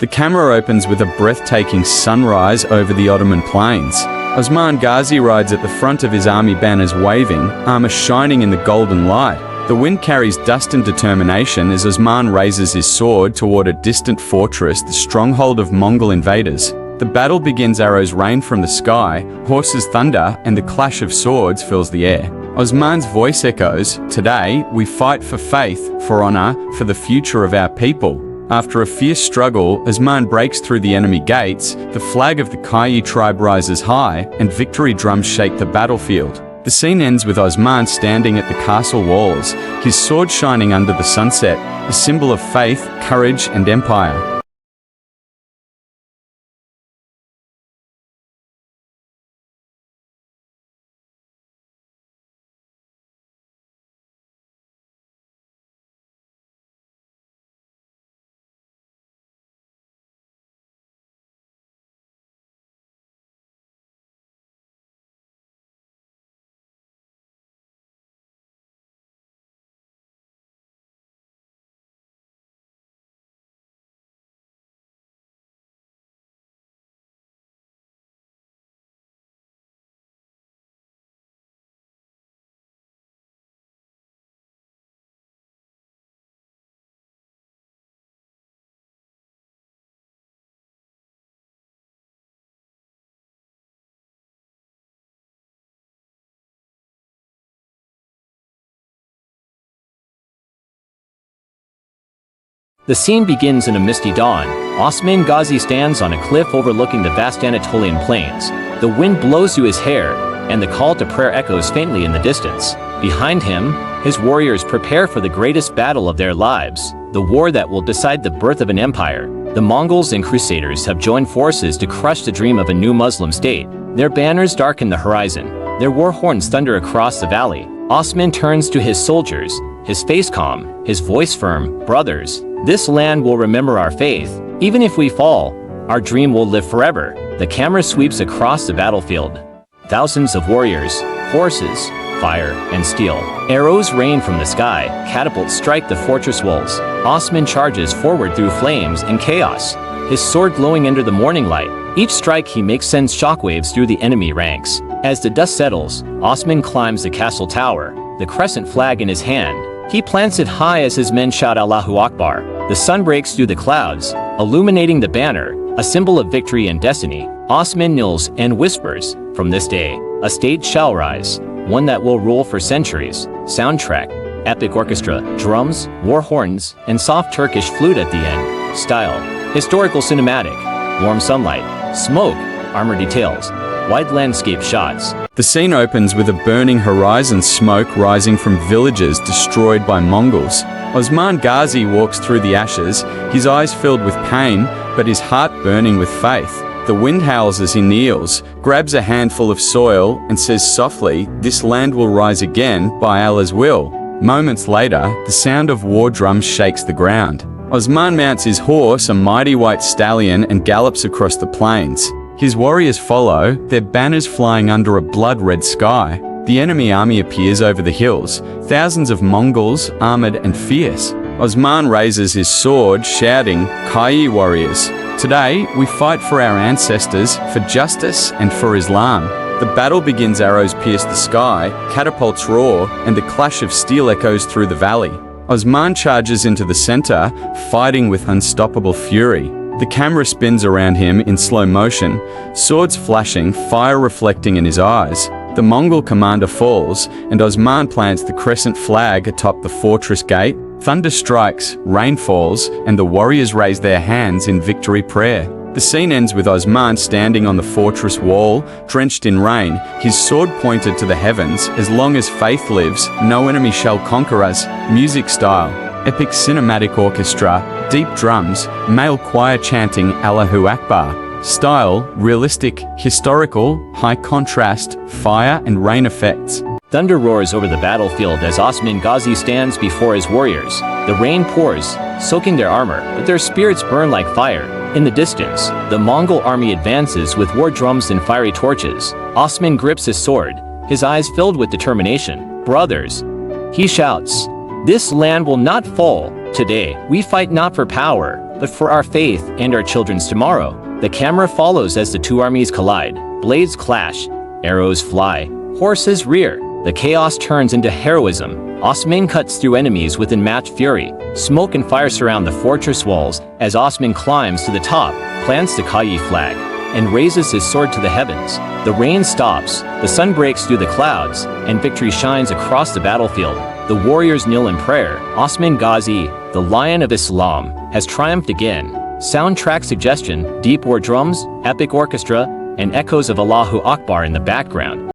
The camera opens with a breathtaking sunrise over the Ottoman plains. Osman Ghazi rides at the front of his army, banners waving, armor shining in the golden light. The wind carries dust and determination as Osman raises his sword toward a distant fortress, the stronghold of Mongol invaders. The battle begins, arrows rain from the sky, horses thunder, and the clash of swords fills the air. Osman's voice echoes, "Today, we fight for faith, for honor, for the future of our people." After a fierce struggle, Osman breaks through the enemy gates, the flag of the Khayi tribe rises high, and victory drums shake the battlefield. The scene ends with Osman standing at the castle walls, his sword shining under the sunset, a symbol of faith, courage, and empire. The scene begins in a misty dawn. Osman Ghazi stands on a cliff overlooking the vast Anatolian plains. The wind blows through his hair, and the call to prayer echoes faintly in the distance. Behind him, his warriors prepare for the greatest battle of their lives, the war that will decide the birth of an empire. The Mongols and Crusaders have joined forces to crush the dream of a new Muslim state. Their banners darken the horizon. Their war horns thunder across the valley. Osman turns to his soldiers, his face calm, his voice firm. "Brothers, this land will remember our faith. Even if we fall, our dream will live forever." The camera sweeps across the battlefield. Thousands of warriors, horses, fire, and steel. Arrows rain from the sky, catapults strike the fortress walls. Osman charges forward through flames and chaos, his sword glowing under the morning light. Each strike he makes sends shockwaves through the enemy ranks. As the dust settles, Osman climbs the castle tower, the crescent flag in his hand. He plants it high as his men shout Allahu Akbar. The sun breaks through the clouds, illuminating the banner, a symbol of victory and destiny. Osman kneels and whispers, "From this day, a state shall rise, one that will rule for centuries." Soundtrack, epic orchestra, drums, war horns, and soft Turkish flute at the end. Style, historical cinematic, warm sunlight, smoke, armor details, wide landscape shots. The scene opens with a burning horizon, smoke rising from villages destroyed by Mongols. Osman Ghazi walks through the ashes, his eyes filled with pain, but his heart burning with faith. The wind howls as he kneels, grabs a handful of soil, and says softly, "This land will rise again by Allah's will." Moments later, the sound of war drums shakes the ground. Osman mounts his horse, a mighty white stallion, and gallops across the plains. His warriors follow, their banners flying under a blood-red sky. The enemy army appears over the hills, thousands of Mongols, armored and fierce. Osman raises his sword, shouting, "Khayi warriors, today we fight for our ancestors, for justice and for Islam." The battle begins, arrows pierce the sky, catapults roar, and the clash of steel echoes through the valley. Osman charges into the center, fighting with unstoppable fury. The camera spins around him in slow motion, swords flashing, fire reflecting in his eyes. The Mongol commander falls, and Osman plants the crescent flag atop the fortress gate. Thunder strikes, rain falls, and the warriors raise their hands in victory prayer. The scene ends with Osman standing on the fortress wall, drenched in rain, his sword pointed to the heavens. "As long as faith lives, no enemy shall conquer us." Music style, epic cinematic orchestra, deep drums, male choir chanting Allahu Akbar. Style, realistic, historical, high contrast, fire and rain effects. Thunder roars over the battlefield as Osman Ghazi stands before his warriors. The rain pours, soaking their armor, but their spirits burn like fire. In the distance, the Mongol army advances with war drums and fiery torches. Osman grips his sword, his eyes filled with determination. "Brothers," he shouts, "this land will not fall. Today, we fight not for power, but for our faith and our children's tomorrow. The camera follows as the two armies collide. Blades clash, arrows fly, horses rear. The chaos turns into heroism. Osman cuts through enemies with unmatched fury. Smoke and fire surround the fortress walls as Osman climbs to the top, plants the Kayi flag, and raises his sword to the heavens. The rain stops, the sun breaks through the clouds, and victory shines across the battlefield. The warriors kneel in prayer. Osman Ghazi, the Lion of Islam, has triumphed again. Soundtrack suggestion, deep war drums, epic orchestra, and echoes of Allahu Akbar in the background.